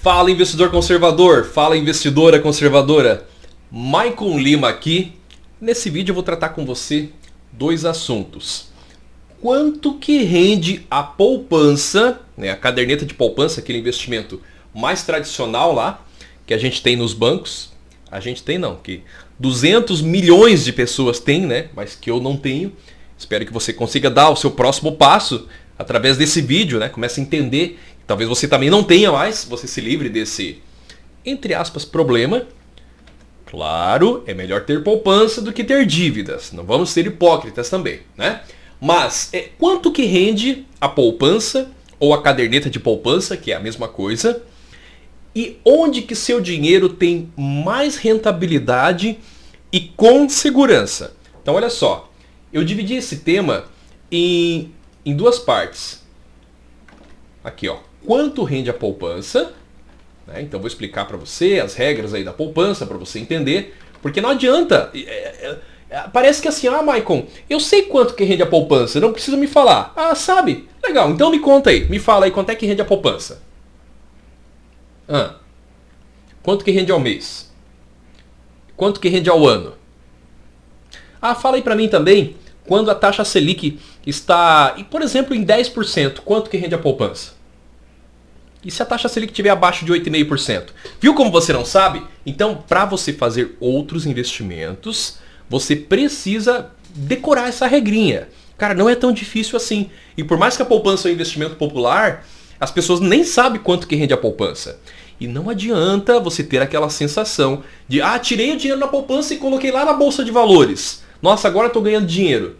Fala, investidor conservador, fala, investidora conservadora. Maicon Lima aqui. Nesse vídeo eu vou tratar com você dois assuntos. Quanto que rende a poupança, né, a caderneta de poupança, aquele investimento mais tradicional lá, que a gente tem nos bancos. A gente tem não, que 200 milhões de pessoas têm, né, mas que eu não tenho. Espero que você consiga dar o seu próximo passo através desse vídeo, né? Comece a entender. Talvez você também não tenha mais, você se livre desse, entre aspas, problema. Claro, é melhor ter poupança do que ter dívidas. Não vamos ser hipócritas também, né? Mas quanto que rende a poupança ou a caderneta de poupança, que é a mesma coisa, e onde que seu dinheiro tem mais rentabilidade e com segurança? Então olha só, eu dividi esse tema em duas partes. Aqui, ó, quanto rende a poupança, né? Então vou explicar para você as regras aí da poupança para você entender, porque não adianta. Parece que assim, Maicon, eu sei quanto que rende a poupança, não precisa me falar. Ah, sabe? Legal, então me conta aí, me fala aí quanto é que rende a poupança. Quanto que rende ao mês? Quanto que rende ao ano? Fala aí para mim também, quando a taxa Selic está, por exemplo, em 10%, quanto que rende a poupança? E se a taxa Selic estiver abaixo de 8,5%? Viu como você não sabe? Então, para você fazer outros investimentos, você precisa decorar essa regrinha. Cara, não é tão difícil assim. E por mais que a poupança é um investimento popular, as pessoas nem sabem quanto que rende a poupança. E não adianta você ter aquela sensação de, tirei o dinheiro na poupança e coloquei lá na bolsa de valores. Nossa, agora estou ganhando dinheiro.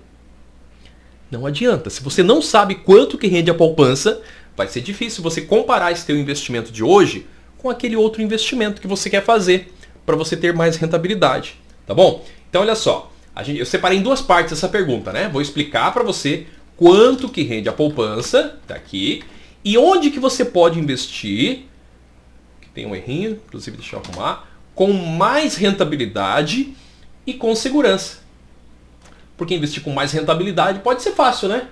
Não adianta. Se você não sabe quanto que rende a poupança, vai ser difícil você comparar esse teu investimento de hoje com aquele outro investimento que você quer fazer para você ter mais rentabilidade. Tá bom? Então olha só, eu separei em duas partes essa pergunta, né? Vou explicar para você quanto que rende a poupança, tá aqui, e onde que você pode investir, que tem um errinho, inclusive deixa eu arrumar, com mais rentabilidade e com segurança. Porque investir com mais rentabilidade pode ser fácil, né?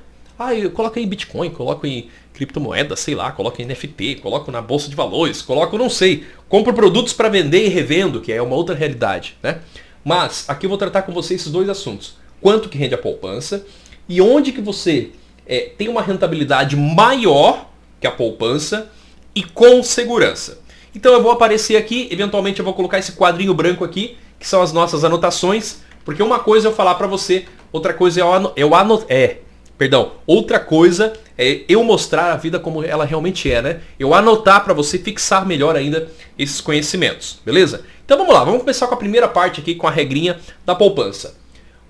Eu coloco em Bitcoin, coloco em criptomoeda, sei lá, coloco em NFT, coloco na bolsa de valores, coloco não sei. Compro produtos para vender e revendo, que é uma outra realidade, né? Mas aqui eu vou tratar com você esses dois assuntos. Quanto que rende a poupança e onde que você tem uma rentabilidade maior que a poupança e com segurança. Então eu vou aparecer aqui, eventualmente eu vou colocar esse quadrinho branco aqui, que são as nossas anotações, porque uma coisa é eu falar para você, outra coisa outra coisa é eu mostrar a vida como ela realmente é, né? Eu anotar para você fixar melhor ainda esses conhecimentos, beleza? Então vamos lá, vamos começar com a primeira parte aqui, com a regrinha da poupança.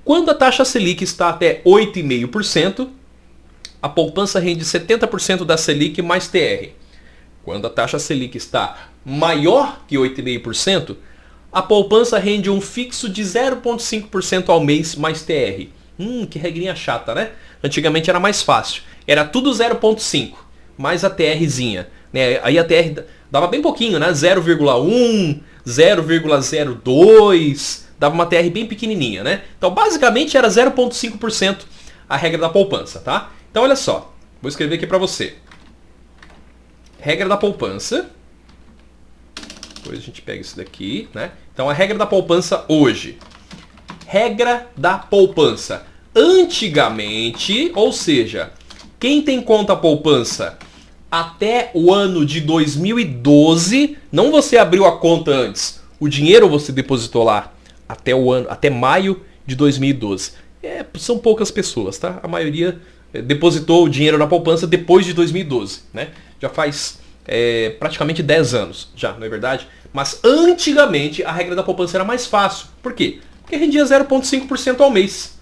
Quando a taxa Selic está até 8,5%, a poupança rende 70% da Selic mais TR. Quando a taxa Selic está maior que 8,5%, a poupança rende um fixo de 0,5% ao mês mais TR. Que regrinha chata, né? Antigamente era mais fácil. Era tudo 0,5, mais a TRzinha. Né? Aí a TR dava bem pouquinho, né? 0,1, 0,02, dava uma TR bem pequenininha, né? Então basicamente era 0,5% a regra da poupança, tá? Então olha só, vou escrever aqui para você. Regra da poupança. Depois a gente pega isso daqui, né? Então a regra da poupança hoje. Regra da poupança. Antigamente, ou seja, quem tem conta poupança até o ano de 2012, não você abriu a conta antes, o dinheiro você depositou lá até maio de 2012. São poucas pessoas, tá? A maioria depositou o dinheiro na poupança depois de 2012, né? Já faz praticamente 10 anos, já, não é verdade? Mas antigamente a regra da poupança era mais fácil. Por quê? Porque rendia 0,5% ao mês.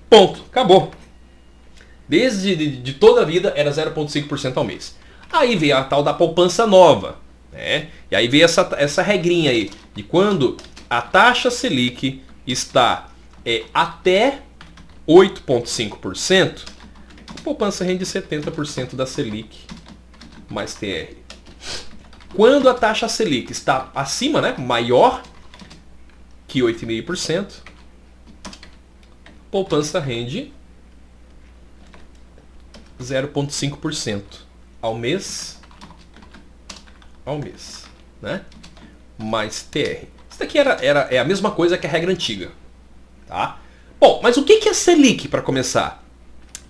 Ponto. Acabou. Desde toda a vida era 0,5% ao mês. Aí veio a tal da poupança nova, né? E aí veio essa regrinha aí, de quando a taxa Selic está até 8,5%, a poupança rende 70% da Selic mais TR. Quando a taxa Selic está acima, né, maior que 8,5%, poupança rende 0,5% ao mês ao mês, né? Mais TR. Isso daqui é a mesma coisa que a regra antiga, tá? Bom, mas o que é Selic, para começar?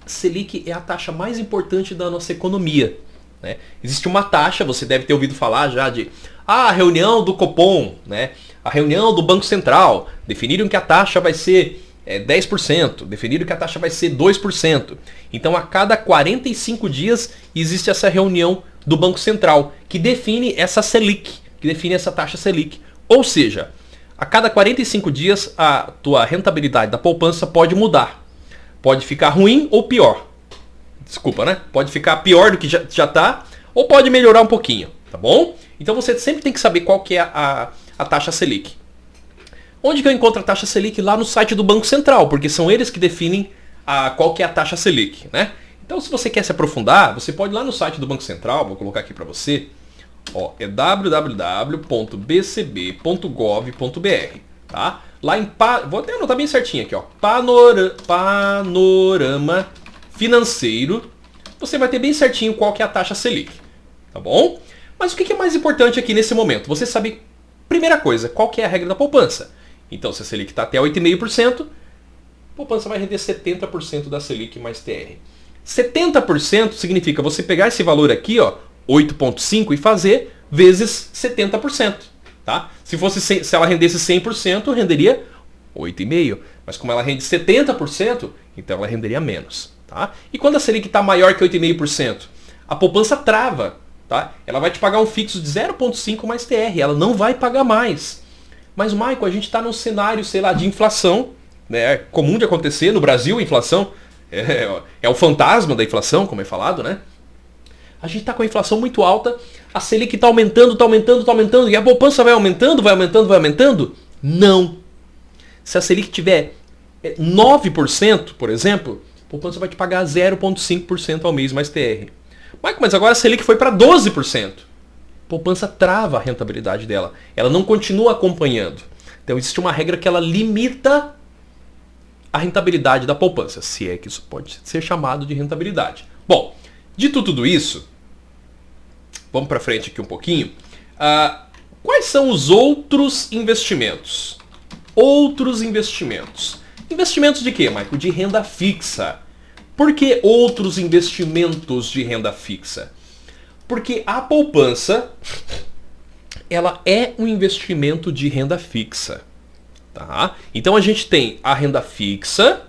Selic é a taxa mais importante da nossa economia, né? Existe uma taxa, você deve ter ouvido falar já de a reunião do Copom, né? A reunião do Banco Central, definiram que a taxa vai ser 10%, definiram que a taxa vai ser 2%. Então a cada 45 dias existe essa reunião do Banco Central, que define essa Selic, que define essa taxa Selic. Ou seja, a cada 45 dias a tua rentabilidade da poupança pode mudar. Pode ficar ruim ou pior. Desculpa, né? Pode ficar pior do que já está, ou pode melhorar um pouquinho, tá bom? Então você sempre tem que saber qual que é a taxa Selic. Onde que eu encontro a taxa Selic? Lá no site do Banco Central, porque são eles que definem qual que é a taxa Selic, né? Então se você quer se aprofundar, você pode ir lá no site do Banco Central, vou colocar aqui para você, ó, é www.bcb.gov.br, tá? Lá em, vou até anotar bem certinho aqui, ó, panorama financeiro, você vai ter bem certinho qual que é a taxa Selic, tá bom? Mas o que é mais importante aqui nesse momento? Você sabe, primeira coisa, qual que é a regra da poupança? Então, se a Selic está até 8,5%, a poupança vai render 70% da Selic mais TR. 70% significa você pegar esse valor aqui, ó, 8,5, e fazer vezes 70%. Tá? Se ela rendesse 100%, renderia 8,5%. Mas como ela rende 70%, então ela renderia menos. Tá? E quando a Selic está maior que 8,5%, a poupança trava. Tá? Ela vai te pagar um fixo de 0,5 mais TR. Ela não vai pagar mais. Mas, Michael, a gente está num cenário, sei lá, de inflação. Né? É comum de acontecer. No Brasil, a inflação é o fantasma da inflação, como é falado, né? A gente está com a inflação muito alta, a Selic está aumentando, está aumentando, está aumentando, e a poupança vai aumentando, vai aumentando, vai aumentando? Não. Se a Selic tiver 9%, por exemplo, a poupança vai te pagar 0,5% ao mês mais TR. Mas agora a Selic foi para 12%. A poupança trava a rentabilidade dela. Ela não continua acompanhando. Então existe uma regra que ela limita a rentabilidade da poupança, se é que isso pode ser chamado de rentabilidade. Bom, dito tudo isso, vamos para frente aqui um pouquinho. Quais são os outros investimentos? Outros investimentos. Investimentos de quê, Michael? De renda fixa. Por que outros investimentos de renda fixa? Porque a poupança, ela é um investimento de renda fixa. Tá? Então a gente tem a renda fixa,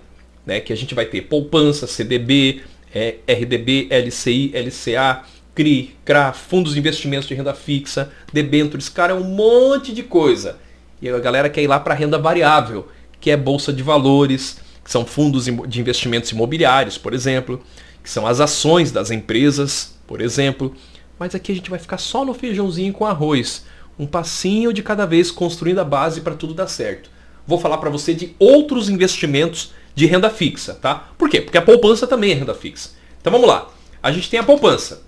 né, que a gente vai ter poupança, CDB, RDB, LCI, LCA, CRI, CRA, fundos de investimentos de renda fixa, debêntures, cara, é um monte de coisa. E a galera quer ir lá para a renda variável, que é bolsa de valores, que são fundos de investimentos imobiliários, por exemplo, que são as ações das empresas, por exemplo. Mas aqui a gente vai ficar só no feijãozinho com arroz, um passinho de cada vez, construindo a base para tudo dar certo. Vou falar para você de outros investimentos de renda fixa, tá? Por quê? Porque a poupança também é renda fixa. Então vamos lá. A gente tem a poupança.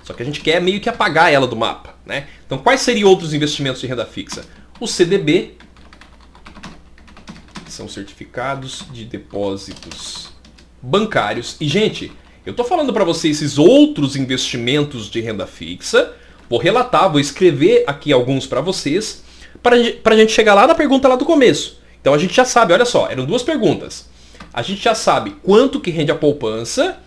Só que a gente quer meio que apagar ela do mapa, né? Então quais seriam outros investimentos de renda fixa? O CDB, que são certificados de depósitos bancários. E, gente, eu tô falando para você esses outros investimentos de renda fixa. Vou relatar, vou escrever aqui alguns para vocês, para a gente chegar lá na pergunta lá do começo. Então a gente já sabe, olha só, eram duas perguntas. A gente já sabe quanto que rende a poupança,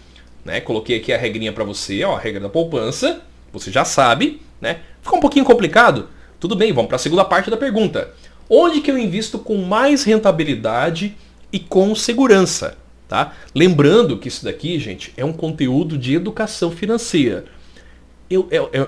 né? Coloquei aqui a regrinha para você, ó, a regra da poupança. Você já sabe, né? Ficou um pouquinho complicado? Tudo bem, vamos para a segunda parte da pergunta. Onde que eu invisto com mais rentabilidade e com segurança? Tá? Lembrando que isso daqui, gente, é um conteúdo de educação financeira.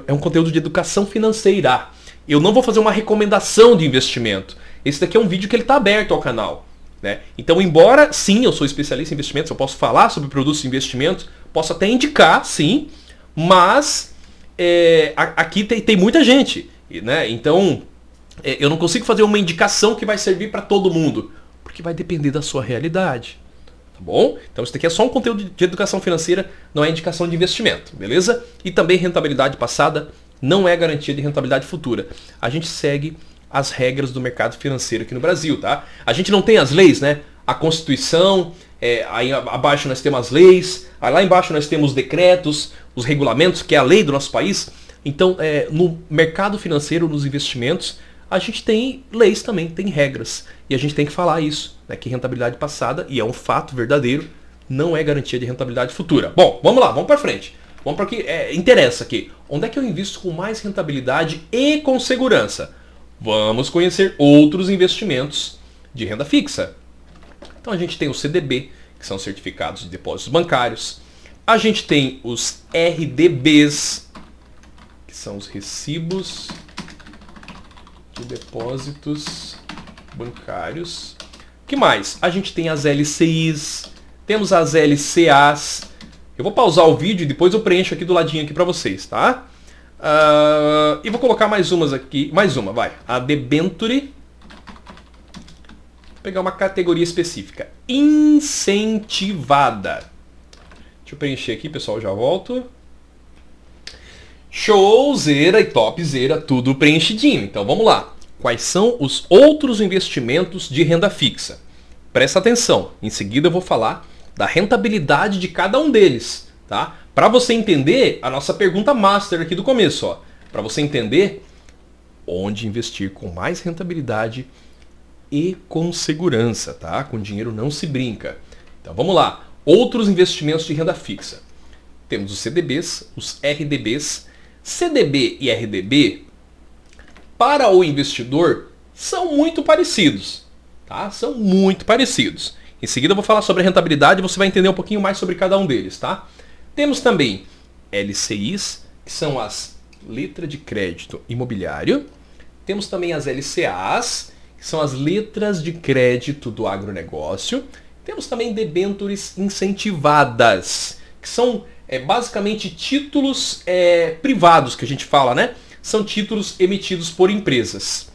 É um conteúdo de educação financeira. Eu não vou fazer uma recomendação de investimento. Esse daqui é um vídeo que ele está aberto ao canal. Né? Então, embora, sim, eu sou especialista em investimentos, eu posso falar sobre produtos de investimento, posso até indicar, sim, mas aqui tem muita gente. Né? Então, eu não consigo fazer uma indicação que vai servir para todo mundo, porque vai depender da sua realidade. Tá bom? Então, isso daqui é só um conteúdo de educação financeira, não é indicação de investimento, beleza? E também rentabilidade passada não é garantia de rentabilidade futura. A gente segue as regras do mercado financeiro aqui no Brasil, tá? A gente não tem as leis, né? A Constituição, aí abaixo nós temos as leis, aí lá embaixo nós temos os decretos, os regulamentos, que é a lei do nosso país. Então, no mercado financeiro, nos investimentos, a gente tem leis também, tem regras. E a gente tem que falar isso, né, que rentabilidade passada, e é um fato verdadeiro, não é garantia de rentabilidade futura. Bom, vamos lá, vamos para frente. Vamos para o que interessa aqui. Onde é que eu invisto com mais rentabilidade e com segurança? Vamos conhecer outros investimentos de renda fixa. Então a gente tem o CDB, que são certificados de depósitos bancários. A gente tem os RDBs, que são os recibos de depósitos bancários. O que mais? A gente tem as LCIs, temos as LCAs. Eu vou pausar o vídeo e depois eu preencho aqui do ladinho aqui para vocês, tá? E vou colocar mais umas aqui. Mais uma, vai. A debenture. Vou pegar uma categoria específica. Incentivada. Deixa eu preencher aqui, pessoal, já volto. Showzera e topzera, tudo preenchidinho. Então vamos lá. Quais são os outros investimentos de renda fixa? Presta atenção. Em seguida eu vou falar da rentabilidade de cada um deles, tá? Para você entender a nossa pergunta master aqui do começo, ó. Para você entender onde investir com mais rentabilidade e com segurança, tá? Com dinheiro não se brinca. Então vamos lá. Outros investimentos de renda fixa. Temos os CDBs, os RDBs. CDB e RDB, para o investidor, são muito parecidos, tá? São muito parecidos. Em seguida eu vou falar sobre a rentabilidade e você vai entender um pouquinho mais sobre cada um deles, tá? Temos também LCIs, que são as letras de crédito imobiliário. Temos também as LCAs, que são as letras de crédito do agronegócio. Temos também debêntures incentivadas, que são basicamente títulos privados que a gente fala, né? São títulos emitidos por empresas.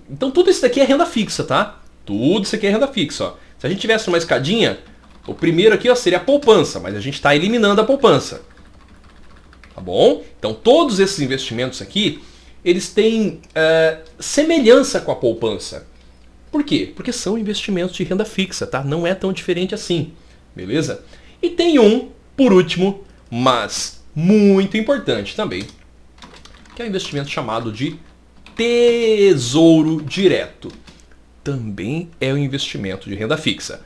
Então tudo isso daqui é renda fixa, tá? Tudo isso aqui é renda fixa, ó. Se a gente tivesse uma escadinha, o primeiro aqui, ó, seria a poupança, mas a gente está eliminando a poupança. Tá bom? Então todos esses investimentos aqui, eles têm semelhança com a poupança. Por quê? Porque são investimentos de renda fixa, tá? Não é tão diferente assim, beleza? E tem um, por último, mas muito importante também, que é um investimento chamado de Tesouro Direto. Também é um investimento de renda fixa.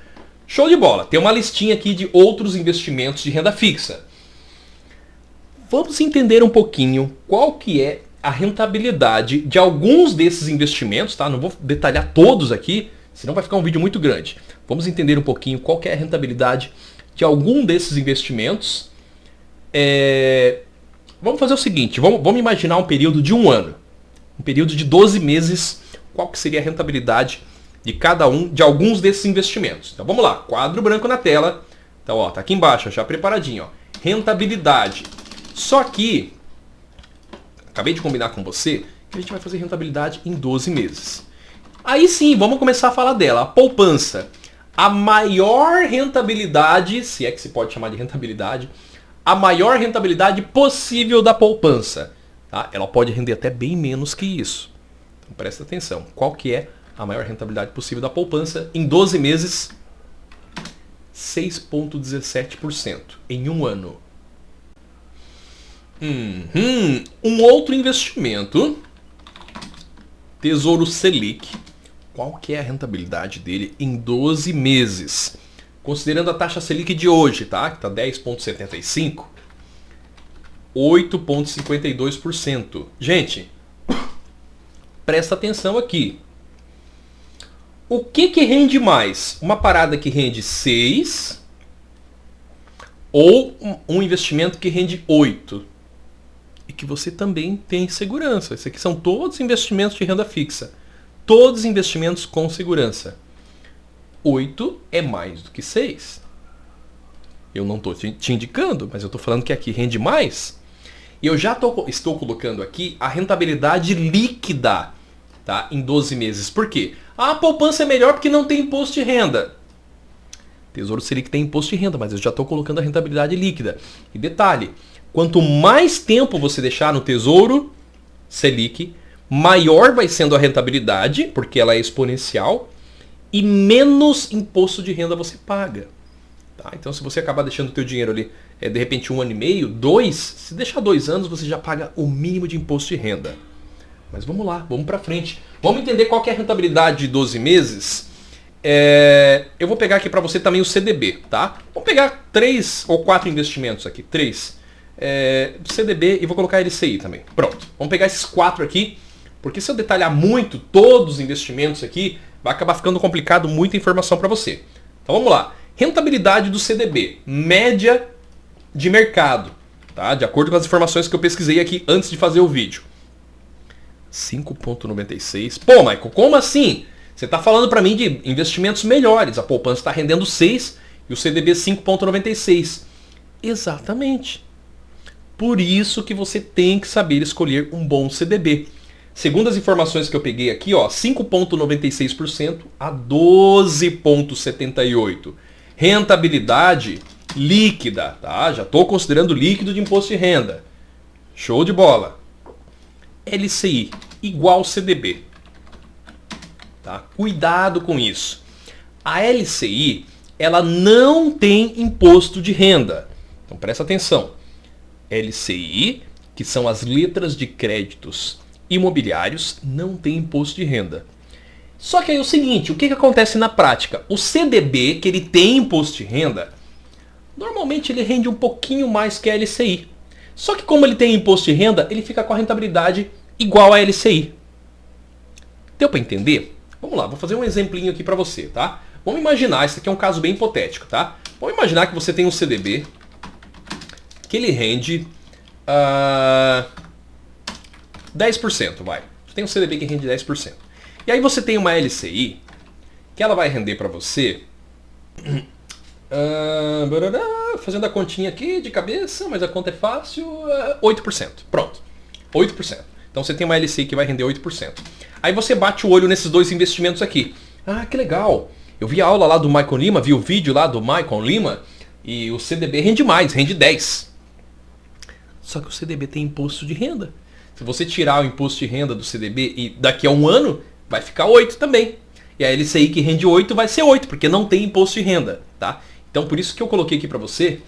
Show de bola! Tem uma listinha aqui de outros investimentos de renda fixa. Vamos entender um pouquinho qual que é a rentabilidade de alguns desses investimentos, tá? Não vou detalhar todos aqui, senão vai ficar um vídeo muito grande. Vamos entender um pouquinho qual que é a rentabilidade de algum desses investimentos. Vamos fazer o seguinte, vamos imaginar um período de um ano. Um período de 12 meses, qual que seria a rentabilidade de cada um, de alguns desses investimentos. Então vamos lá, quadro branco na tela. Então ó, tá aqui embaixo, já preparadinho, ó. Rentabilidade. Só que, acabei de combinar com você, que a gente vai fazer rentabilidade em 12 meses. Aí sim, vamos começar a falar dela, a poupança. A maior rentabilidade, se é que se pode chamar de rentabilidade, a maior rentabilidade possível da poupança. Tá? Ela pode render até bem menos que isso. Então presta atenção. Qual que é a maior rentabilidade possível da poupança? Em 12 meses, 6,17% em um ano. Um outro investimento, Tesouro Selic. Qual que é a rentabilidade dele em 12 meses? Considerando a taxa Selic de hoje, tá? Que está 10,75%, 8,52%. Gente, presta atenção aqui. O que rende mais? Uma parada que rende 6 ou um investimento que rende 8? E que você também tem segurança. Esses aqui são todos investimentos de renda fixa. Todos investimentos com segurança. 8 é mais do que 6. Eu não estou te indicando, mas eu estou falando que aqui rende mais. E eu já estou colocando aqui a rentabilidade líquida, tá? Em 12 meses. Por quê? A poupança é melhor porque não tem imposto de renda. Tesouro Selic tem imposto de renda, mas eu já estou colocando a rentabilidade líquida. E detalhe, quanto mais tempo você deixar no Tesouro Selic, maior vai sendo a rentabilidade, porque ela é exponencial, e menos imposto de renda você paga. Tá? Então se você acabar deixando o teu dinheiro ali, de repente 1 ano e meio, 2, se deixar 2 anos, você já paga o mínimo de imposto de renda. Mas vamos lá, vamos para frente. Vamos entender qual que é a rentabilidade de 12 meses. Eu vou pegar aqui para você também o CDB, tá? Vamos pegar 3 ou 4 investimentos aqui, 3. CDB e vou colocar LCI também. Pronto, vamos pegar esses 4 aqui, porque se eu detalhar muito todos os investimentos aqui, vai acabar ficando complicado, muita informação para você. Então vamos lá. Rentabilidade do CDB, média de mercado, tá? De acordo com as informações que eu pesquisei aqui antes de fazer o vídeo. 5,96. Pô, Michael, como assim? Você está falando para mim de investimentos melhores. A poupança está rendendo 6 e o CDB 5,96. Exatamente. Por isso que você tem que saber escolher um bom CDB. Segundo as informações que eu peguei aqui, 5,96% a 12,78%. Rentabilidade líquida, tá? Já estou considerando líquido de imposto de renda. Show de bola. LCI igual CDB. Tá? Cuidado com isso. A LCI, ela não tem imposto de renda. Então presta atenção. LCI, que são as letras de créditos imobiliários, não tem imposto de renda. Só que aí é o seguinte, o que acontece na prática? O CDB, que ele tem imposto de renda, normalmente ele rende um pouquinho mais que a LCI. Só que como ele tem imposto de renda, ele fica com a rentabilidade igual a LCI. Deu para entender? Vamos lá, vou fazer um exemplinho aqui para você, tá? Vamos imaginar, esse aqui é um caso bem hipotético, tá? Vamos imaginar que você tem um CDB que ele rende 10%, vai. Você tem um CDB que rende 10%. E aí você tem uma LCI que ela vai render para você, fazendo a continha aqui de cabeça, mas a conta é fácil, 8%. Pronto, 8%. Então você tem uma LCI que vai render 8%. Aí você bate o olho nesses dois investimentos aqui. Ah, que legal. Eu vi a aula lá do Maicon Lima, vi o vídeo lá do Maicon Lima, e o CDB rende mais, rende 10%. Só que o CDB tem imposto de renda. Se você tirar o imposto de renda do CDB e daqui a um ano, vai ficar 8 também. E a LCI que rende 8 vai ser 8, porque não tem imposto de renda. Tá? Então por isso que eu coloquei aqui para você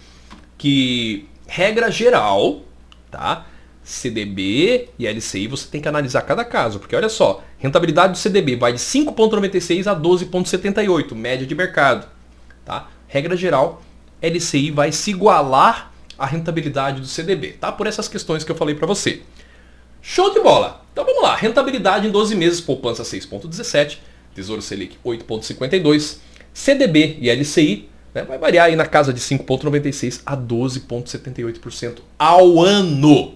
que, regra geral, tá? CDB e LCI você tem que analisar cada caso. Porque olha só, rentabilidade do CDB vai de 5,96 a 12,78, média de mercado. Tá? Regra geral, LCI vai se igualar à rentabilidade do CDB. Tá? Por essas questões que eu falei para você. Show de bola! Então vamos lá, rentabilidade em 12 meses, poupança 6,17, Tesouro Selic 8,52, CDB e LCI, né, vai variar aí na casa de 5,96 a 12,78% ao ano.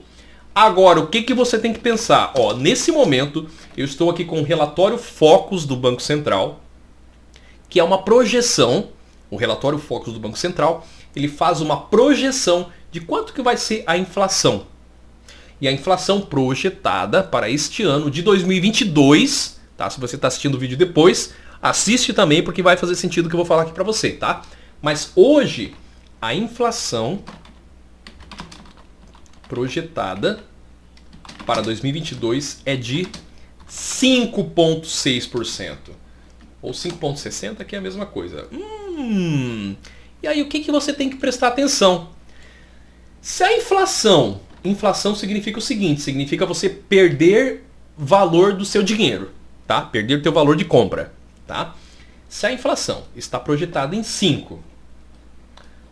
Agora, o que você tem que pensar? Nesse momento, eu estou aqui com o relatório Focus do Banco Central, que é uma projeção, o relatório Focus do Banco Central, ele faz uma projeção de quanto que vai ser a inflação. E a inflação projetada para este ano de 2022, tá? Se você está assistindo o vídeo depois, assiste também porque vai fazer sentido o que eu vou falar aqui para você, tá? Mas hoje, a inflação projetada para 2022 é de 5,6%. Ou 5,60%, que é a mesma coisa. E aí o que você tem que prestar atenção? Se a inflação significa o seguinte, significa você perder valor do seu dinheiro, tá? Perder o teu valor de compra, tá? Se a inflação está projetada em 5,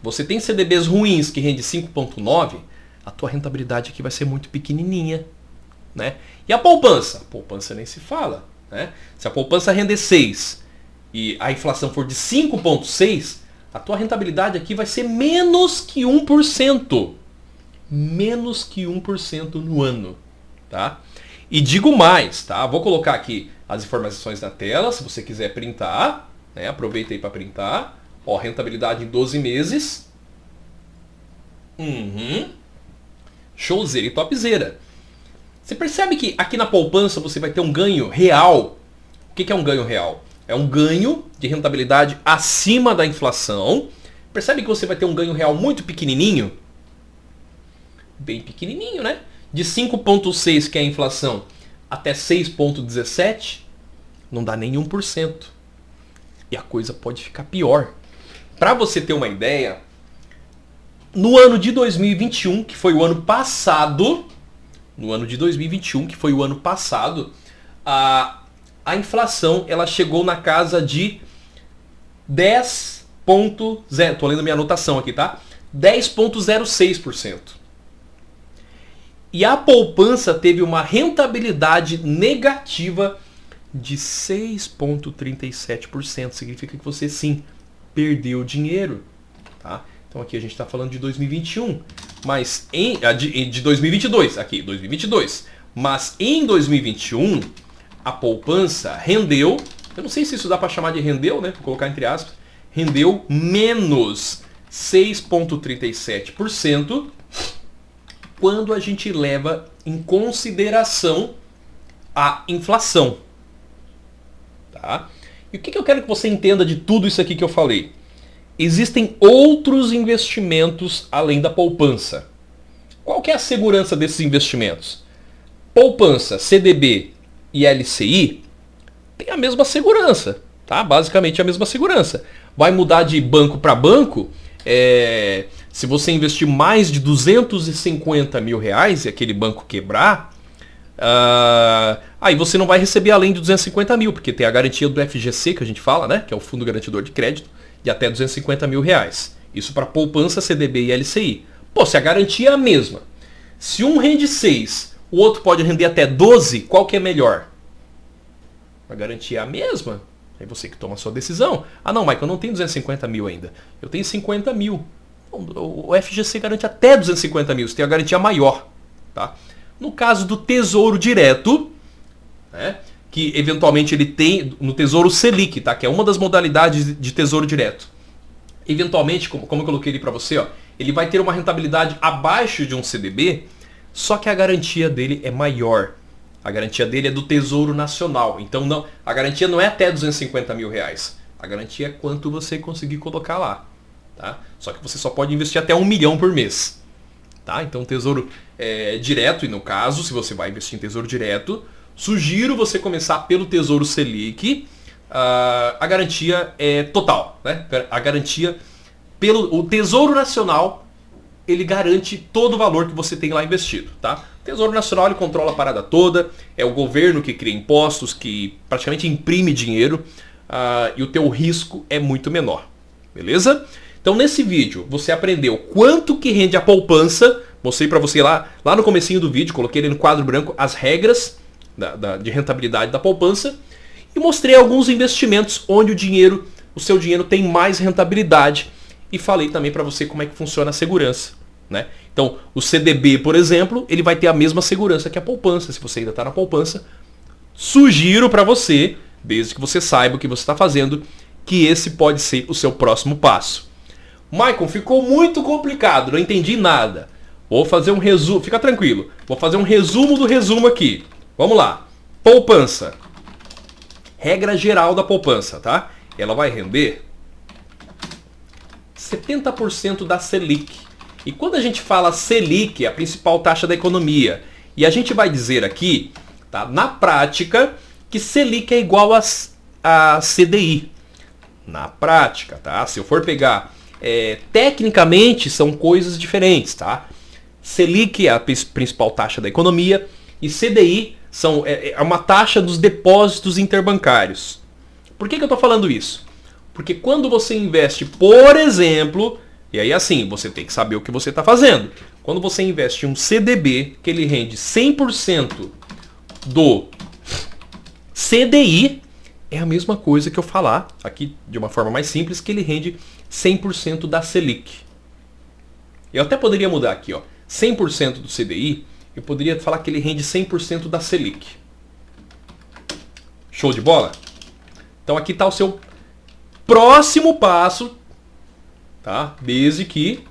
você tem CDBs ruins que rende 5,9, a tua rentabilidade aqui vai ser muito pequenininha, né? E a poupança? A poupança nem se fala, né? Se a poupança render 6 e a inflação for de 5,6, a tua rentabilidade aqui vai ser menos que 1%. Menos que 1% no ano, tá? E digo mais, tá? Vou colocar aqui as informações na tela, se você quiser printar, né? Aproveita aí para printar. Rentabilidade em 12 meses. Showzera e topzera. Você percebe que aqui na poupança você vai ter um ganho real. O que é um ganho real? É um ganho de rentabilidade acima da inflação. Percebe que você vai ter um ganho real muito pequenininho? Bem pequenininho, né? De 5,6, que é a inflação, até 6,17, não dá nem 1%. E a coisa pode ficar pior. para você ter uma ideia, no ano de 2021, que foi o ano passado, a inflação ela chegou na casa de 10,0, tô lendo minha anotação aqui, tá? 10,06%. E a poupança teve uma rentabilidade negativa de 6,37%. Significa que você sim perdeu dinheiro, tá? Então aqui a gente está falando de 2021, mas de 2022, aqui 2022. Mas em 2021 a poupança rendeu, eu não sei se isso dá para chamar de rendeu, né? Vou colocar entre aspas, rendeu menos 6,37% quando a gente leva em consideração a inflação. Tá? E o que eu quero que você entenda de tudo isso aqui que eu falei? Existem outros investimentos além da poupança. Qual que é a segurança desses investimentos? Poupança, CDB e LCI tem a mesma segurança, tá? Basicamente a mesma segurança. Vai mudar de banco para banco, se você investir mais de 250 mil reais e aquele banco quebrar, aí você não vai receber além de 250 mil, porque tem a garantia do FGC que a gente fala, né? Que é o Fundo Garantidor de Crédito, de até 250 mil reais. Isso para poupança, CDB e LCI. Pô, se a garantia é a mesma, se um rende 6, o outro pode render até 12, qual que é melhor? A garantia é a mesma. É você que toma a sua decisão. Ah não, Michael, eu não tenho 250 mil ainda. Eu tenho 50 mil. O FGC garante até 250 mil. Você tem a garantia maior. Tá? No caso do Tesouro Direto, né, que eventualmente ele tem no Tesouro Selic, tá, que é uma das modalidades de Tesouro Direto. Eventualmente, como eu coloquei ali para você, ó, ele vai ter uma rentabilidade abaixo de um CDB, só que a garantia dele é maior. A garantia dele é do Tesouro Nacional. Então não, a garantia não é até 250 mil reais. A garantia é quanto você conseguir colocar lá. Tá? Só que você só pode investir até 1 milhão por mês. Tá? Então Tesouro Direto, e no caso, se você vai investir em Tesouro Direto, sugiro você começar pelo Tesouro Selic. A garantia é total. Né? A garantia o Tesouro Nacional, ele garante todo o valor que você tem lá investido. Tá? O Tesouro Nacional ele controla a parada toda, é o governo que cria impostos, que praticamente imprime dinheiro, e o teu risco é muito menor. Beleza? Então nesse vídeo você aprendeu quanto que rende a poupança, mostrei para você lá no comecinho do vídeo, coloquei ali no quadro branco as regras de rentabilidade da poupança, e mostrei alguns investimentos onde o seu dinheiro tem mais rentabilidade, e falei também para você como é que funciona a segurança. Né? Então, o CDB, por exemplo, ele vai ter a mesma segurança que a poupança. Se você ainda está na poupança, sugiro para você, desde que você saiba o que você está fazendo, que esse pode ser o seu próximo passo. Michael, ficou muito complicado, não entendi nada. Vou fazer um resumo, fica tranquilo. Vou fazer um resumo do resumo aqui. Vamos lá. Poupança. Regra geral da poupança, tá? Ela vai render 70% da Selic. E quando a gente fala Selic, é a principal taxa da economia, e a gente vai dizer aqui, tá, na prática, que Selic é igual a CDI. Na prática, tá? Se eu for pegar, tecnicamente são coisas diferentes, tá? Selic é a principal taxa da economia e CDI é uma taxa dos depósitos interbancários. Por que eu estou falando isso? Porque quando você investe, por exemplo, e aí assim, você tem que saber o que você está fazendo. Quando você investe em um CDB, que ele rende 100% do CDI, é a mesma coisa que eu falar aqui de uma forma mais simples, que ele rende 100% da Selic. Eu até poderia mudar aqui, ó, 100% do CDI, eu poderia falar que ele rende 100% da Selic. Show de bola? Então aqui está o seu próximo passo, tá? Desde que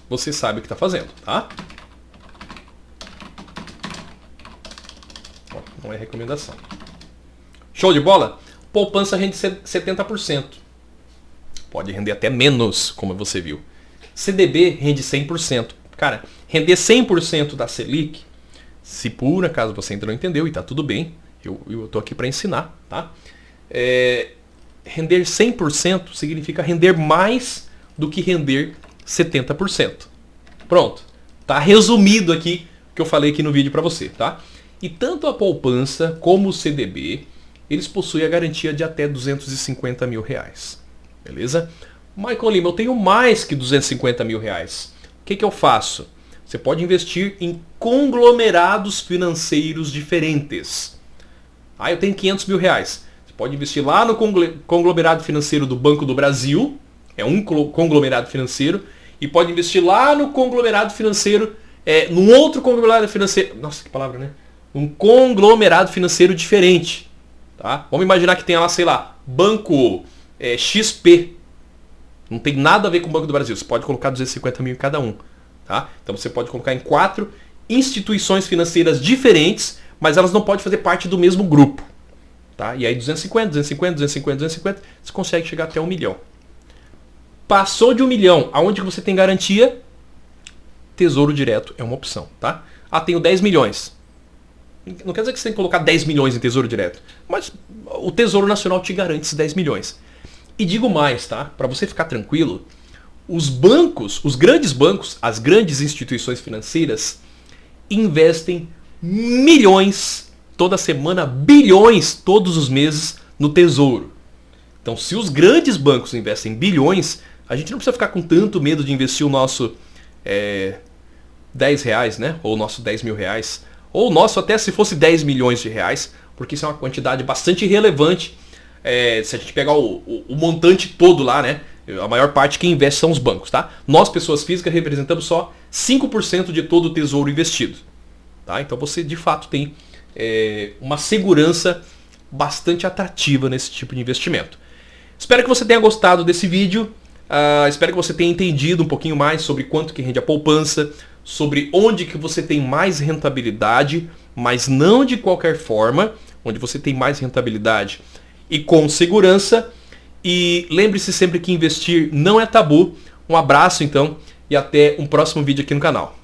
você saiba o que está fazendo, tá? Não é recomendação. Show de bola? Poupança rende 70%. Pode render até menos, como você viu. CDB rende 100%. Cara, render 100% da Selic, se por acaso você ainda não entendeu, e tá tudo bem, eu tô aqui para ensinar, tá? render 100% significa render mais do que render 70%. Pronto. Tá resumido aqui o que eu falei aqui no vídeo para você, tá? E tanto a poupança como o CDB, eles possuem a garantia de até R$250 mil. Beleza? Michael Lima, eu tenho mais que R$250 mil. O que eu faço? Você pode investir em conglomerados financeiros diferentes. Eu tenho R$500 mil. Você pode investir lá no conglomerado financeiro do Banco do Brasil, é um conglomerado financeiro, e pode investir lá no conglomerado financeiro, num outro conglomerado financeiro, nossa, que palavra, né? Um conglomerado financeiro diferente. Tá? Vamos imaginar que tenha lá, sei lá, Banco XP. Não tem nada a ver com o Banco do Brasil. Você pode colocar 250 mil em cada um. Tá? Então você pode colocar em 4 instituições financeiras diferentes, mas elas não podem fazer parte do mesmo grupo. Tá? E aí 250, 250, 250, 250, você consegue chegar até 1 milhão. Passou de 1 milhão, aonde você tem garantia? Tesouro Direto é uma opção. Tá? Tenho 10 milhões. Não quer dizer que você tem que colocar 10 milhões em Tesouro Direto, mas o Tesouro Nacional te garante esses 10 milhões. E digo mais, tá? Para você ficar tranquilo, os bancos, os grandes bancos, as grandes instituições financeiras investem milhões toda semana, bilhões todos os meses no Tesouro. Então, se os grandes bancos investem bilhões, a gente não precisa ficar com tanto medo de investir o nosso R$10, né? Ou o nosso R$10 mil. Ou o nosso até se fosse 10 milhões de reais, porque isso é uma quantidade bastante relevante. Se a gente pegar o montante todo lá, né? A maior parte quem investe são os bancos, tá? Nós, pessoas físicas, representamos só 5% de todo o tesouro investido. Tá? Então você de fato tem uma segurança bastante atrativa nesse tipo de investimento. Espero que você tenha gostado desse vídeo. Espero que você tenha entendido um pouquinho mais sobre quanto que rende a poupança, sobre onde que você tem mais rentabilidade, mas não de qualquer forma, onde você tem mais rentabilidade e com segurança. E lembre-se sempre que investir não é tabu. Um abraço então e até um próximo vídeo aqui no canal.